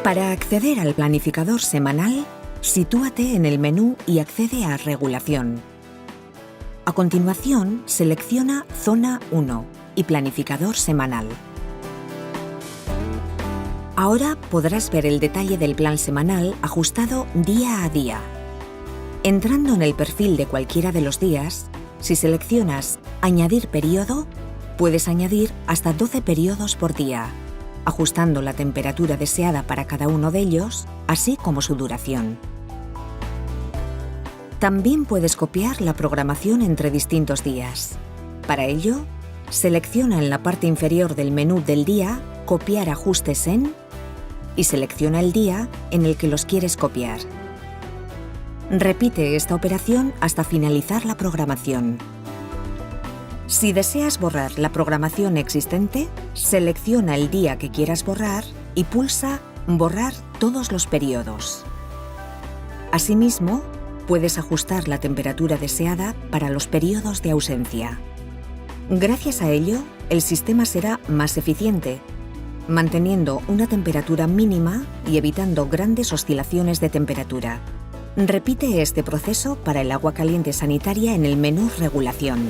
Para acceder al planificador semanal, sitúate en el menú y accede a Regulación. A continuación, selecciona Zona 1 y Planificador semanal. Ahora podrás ver el detalle del plan semanal ajustado día a día. Entrando en el perfil de cualquiera de los días, si seleccionas Añadir periodo, puedes añadir hasta 12 periodos por día, ajustando la temperatura deseada para cada uno de ellos, así como su duración. También puedes copiar la programación entre distintos días. Para ello, selecciona en la parte inferior del menú del día Copiar ajustes en y selecciona el día en el que los quieres copiar. Repite esta operación hasta finalizar la programación. Si deseas borrar la programación existente, selecciona el día que quieras borrar y pulsa Borrar todos los periodos. Asimismo, puedes ajustar la temperatura deseada para los periodos de ausencia. Gracias a ello, el sistema será más eficiente, manteniendo una temperatura mínima y evitando grandes oscilaciones de temperatura. Repite este proceso para el agua caliente sanitaria en el menú Regulación.